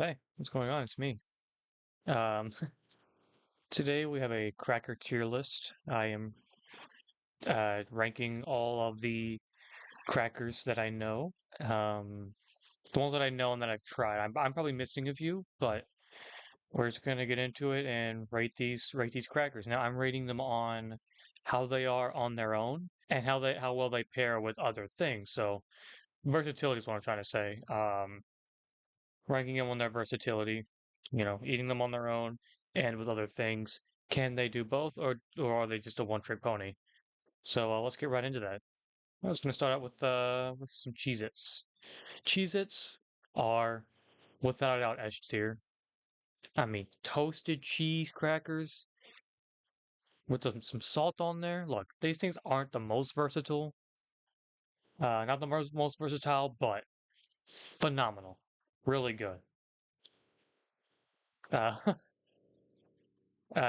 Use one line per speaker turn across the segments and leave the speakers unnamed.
Hey, what's going on? It's me. Um, Today we have a cracker tier list. I am ranking all of the crackers that I know. The ones that I know and that I've tried. I'm probably missing a few, but we're just gonna get into it and rate these crackers. Now I'm rating them on how they are on their own and how well they pair with other things. So versatility is what I'm trying to say. Ranking them on their versatility, eating them on their own and with other things. Can they do both, or are they just a one-trick pony? So let's get right into that. I was going to start out with some Cheez-Its. Cheez-Its are without a doubt S tier. I mean, toasted cheese crackers with some salt on there. Look, these things aren't the most versatile, not the most versatile, but phenomenal, really good. Uh,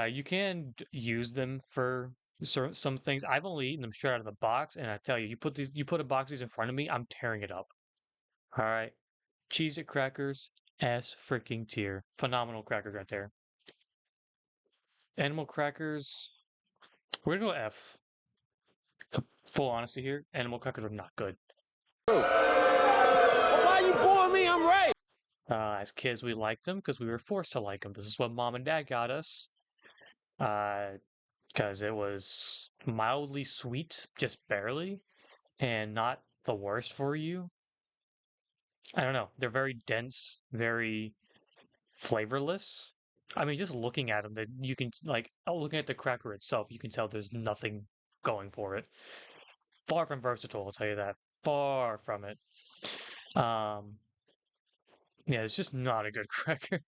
you can use them for some things. I've only eaten them straight out of the box, and I tell you, you put a box of these in front of me, I'm tearing it up. All right, Cheez-It crackers, S freaking tier, phenomenal crackers right there. Animal crackers, we're gonna go F. Full honesty here, animal crackers are not good.
Why you boring me? I'm right.
As kids, we liked them because we were forced to like them. This is what mom and dad got us. Uh, because it was mildly sweet, just barely, and not the worst for you. I don't know. They're very dense, very flavorless. I mean, just looking at them, that you can looking at the cracker itself, you can tell there's nothing going for it. Far from versatile, I'll tell you that. Far from it. Um, yeah, it's just not a good cracker.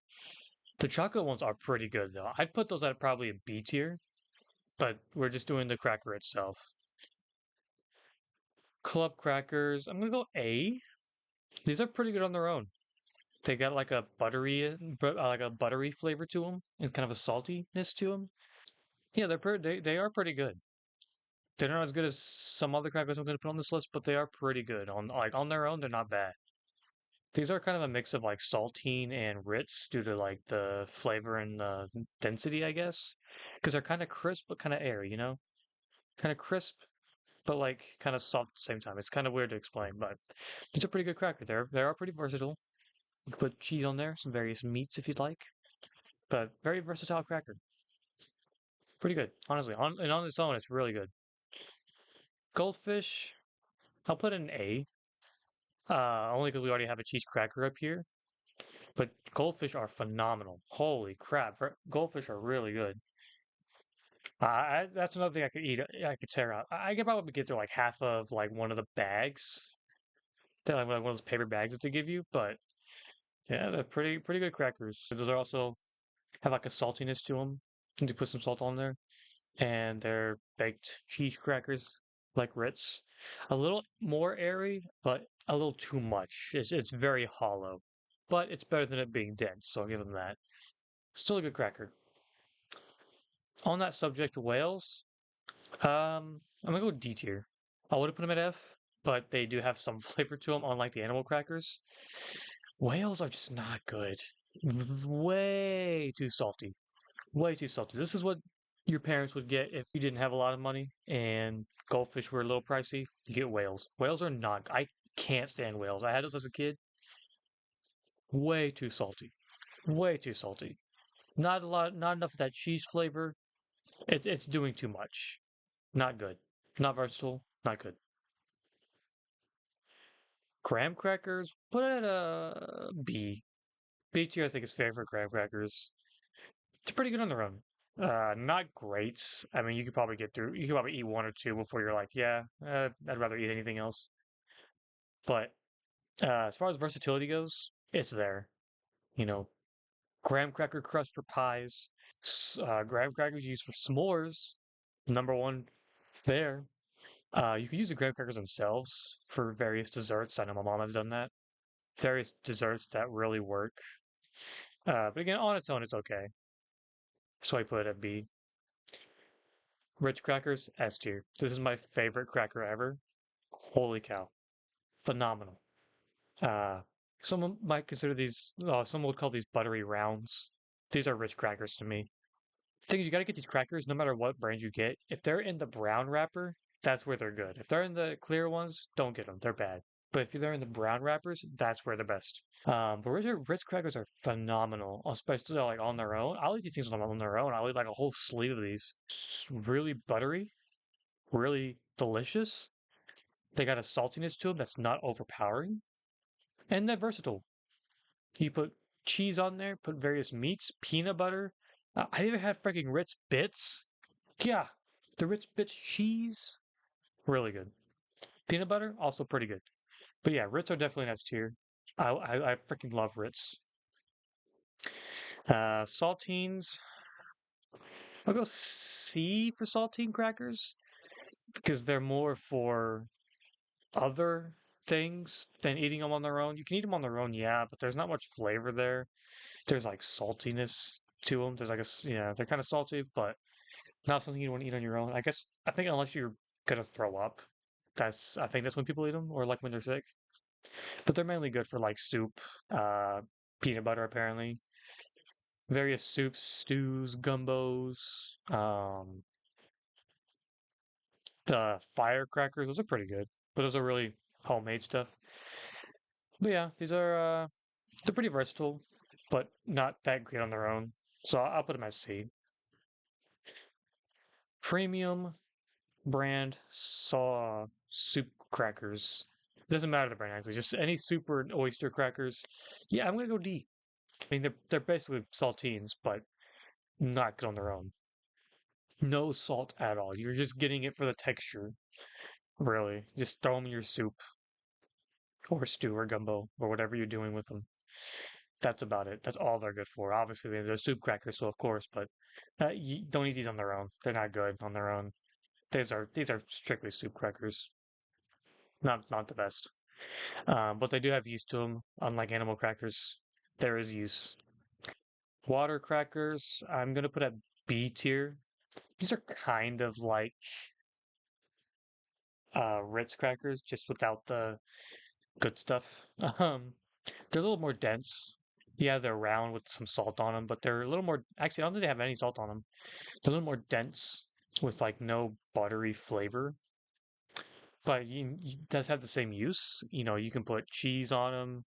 The chocolate ones are pretty good though. I'd put those at probably a B tier, but we're just doing the cracker itself. Club crackers, I'm gonna go A. These are pretty good on their own. They got like a buttery flavor to them and kind of a saltiness to them. Yeah, they are pretty good. They're not as good as some other crackers I'm going to put on this list, but they are pretty good. On their own, they're not bad. These are kind of a mix of like saltine and Ritz due to like the flavor and the density, I guess. Because they're kind of crisp but kind of airy, kind of crisp but like kind of soft at the same time. It's kind of weird to explain, but it's a pretty good cracker. They are pretty versatile. You can put cheese on there, some various meats if you'd like, but very versatile cracker. Pretty good, honestly. On its own, it's really good. Goldfish, I'll put in A, only because we already have a cheese cracker up here. But goldfish are phenomenal. Holy crap, goldfish are really good. That's another thing I could eat. I could tear out. I could probably get through like half of like one of the bags, like one of those paper bags that they give you. But yeah, they're pretty good crackers. Those are also have like a saltiness to them. You can put some salt on there. And they're baked cheese crackers like Ritz. A little more airy, but a little too much. It's very hollow, but it's better than it being dense, so I'll give them that. Still a good cracker. On that subject, whales, I'm gonna go D tier. I would have put them at F, but they do have some flavor to them, unlike the animal crackers. Whales are just not good. Way too salty. Way too salty. This is what your parents would get if you didn't have a lot of money and goldfish were a little pricey. You get whales. Whales are not. I can't stand whales. I had those as a kid. Way too salty. Way too salty. Not a lot. Not enough of that cheese flavor. It's doing too much. Not good. Not versatile. Not good. Graham crackers. Put it at a B. B tier I think is fair for graham crackers. It's pretty good on their own. Not great. I mean, you could probably get through. You could probably eat one or two before you're like, yeah, I'd rather eat anything else. But as far as versatility goes, it's there. You know, graham cracker crust for pies, graham crackers used for s'mores. Number one there. You can use the graham crackers themselves for various desserts. I know my mom has done that. Various desserts that really work. But again, on its own, it's okay. So I put it at B. Ritz crackers, S tier. This is my favorite cracker ever. Holy cow. Phenomenal. Uh, Some might consider these, some would call these buttery rounds. These are Ritz crackers to me. Thing is, you got to get these crackers no matter what brand you get. If they're in the brown wrapper, that's where they're good. If they're in the clear ones, don't get them. They're bad. But if they're in the brown wrappers, that's where they're best. But Ritz crackers are phenomenal, especially like on their own. I'll eat these things on their own. I'll eat like a whole sleeve of these. Really buttery, really delicious. They got a saltiness to them that's not overpowering, and they're versatile. You put cheese on there, put various meats, peanut butter. I even had freaking Ritz Bits. Yeah, the Ritz Bits cheese, really good. Peanut butter, also pretty good. But yeah, Ritz are definitely S tier. I freaking love Ritz. Saltines, I'll go C for saltine crackers because they're more for other things than eating them on their own. You can eat them on their own, yeah, but there's not much flavor there. There's like saltiness to them. There's like yeah, they're kind of salty, but not something you want to eat on your own. I think unless you're gonna throw up, I think that's when people eat them, or like when they're sick. But they're mainly good for like soup, uh, peanut butter apparently, various soups, stews, gumbos, the firecrackers. Those are pretty good, but those are really homemade stuff. But yeah, these are they're pretty versatile, but not that great on their own. So I'll put them as C. Premium brand saw soup crackers. Doesn't matter the brand actually, just any super oyster crackers. Yeah, I'm gonna go D. I mean they're basically saltines, but not good on their own. No salt at all. You're just getting it for the texture. Really. Just throw them in your soup or stew or gumbo or whatever you're doing with them. That's about it. That's all they're good for. Obviously, they're soup crackers, so of course, but you don't eat these on their own. They're not good on their own. These are strictly soup crackers. Not the best. But they do have use to them. Unlike animal crackers, there is use. Water crackers, I'm gonna put at B tier. These are kind of like Ritz crackers, just without the good stuff. They're a little more dense. Yeah, they're round with some salt on them, but they're a little more. Actually, I don't think they have any salt on them. They're a little more dense with like no buttery flavor. But you does have the same use. You know, you can put cheese on them,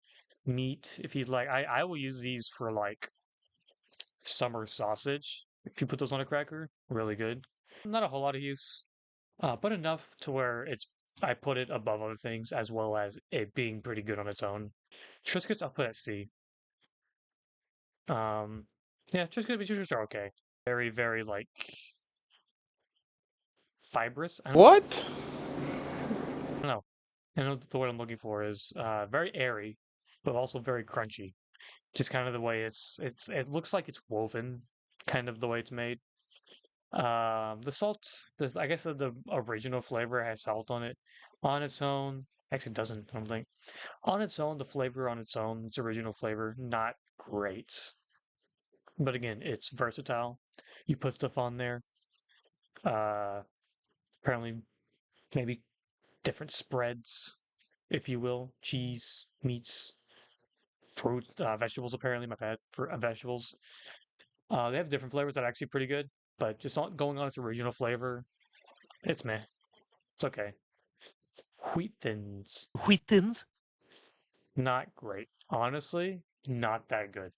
meat if you'd like. I will use these for like summer sausage. If you put those on a cracker, really good. Not a whole lot of use, but enough to where I put it above other things as well as it being pretty good on its own. Triscuits, I'll put at C. Um, yeah, Triscuits are okay. Very, very like fibrous.
What?
I don't know. I know the word I'm looking for is very airy, but also very crunchy. Just kind of the way it looks like it's woven, kind of the way it's made. The salt, this I guess the original flavor has salt on it. On its own, actually it doesn't, I don't think. On its own, the flavor on its own, its original flavor, not great. But again, it's versatile. You put stuff on there. Uh, apparently, maybe different spreads, if you will, cheese, meats, fruit, vegetables. Apparently, my bad for vegetables. They have different flavors that are actually pretty good, but just not going on its original flavor, it's meh. It's okay. Wheat thins,
Wheat thins?
not great. Honestly, not that good.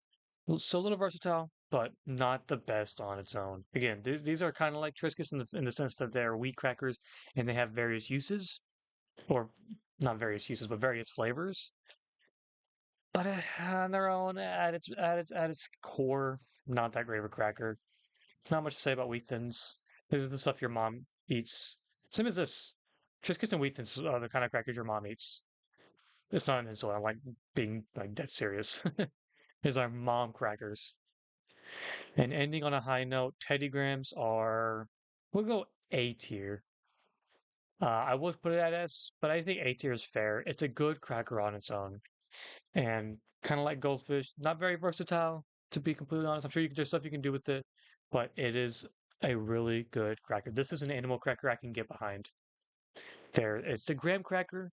So a little versatile, but not the best on its own. Again, these are kind of like Triscuits in the sense that they're wheat crackers and they have various uses, or not various uses, but various flavors. But on their own, at its core, not that great of a cracker. Not much to say about wheat thins. These are the stuff your mom eats. Same as this. Triscuits and wheat thins are the kind of crackers your mom eats. It's not an insult. I'm like being like dead serious. These are mom crackers. And ending on a high note, Teddy Grahams are we'll go A tier. I would put it at S, but I think A tier is fair. It's a good cracker on its own, and kind of like Goldfish, not very versatile to be completely honest. I'm sure there's stuff you can do with it, but it is a really good cracker. This is an animal cracker I can get behind. It's a graham cracker.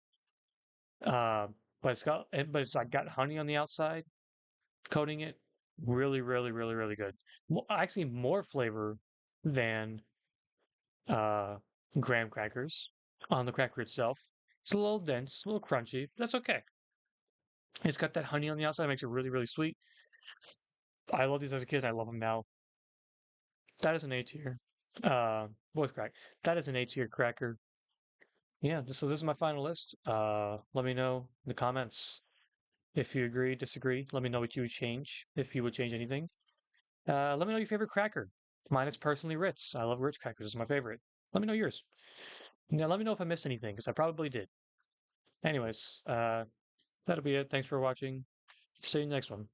but but it's like got honey on the outside, coating it. Really, really, really, really good. Actually, more flavor than uh, graham crackers on the cracker itself. It's a little dense, a little crunchy. That's okay. It's got that honey on the outside, makes it really, really sweet. I love these as a kid, and I love them now. That is an A tier. Voice crack. That is an A tier cracker. Yeah, this is my final list. Let me know in the comments if you agree, disagree. Let me know what you would change, if you would change anything. Let me know your favorite cracker. Mine is personally Ritz. I love Ritz crackers. It's my favorite. Let me know yours. Now, let me know if I missed anything, because I probably did. Anyways, that'll be it. Thanks for watching. See you next one.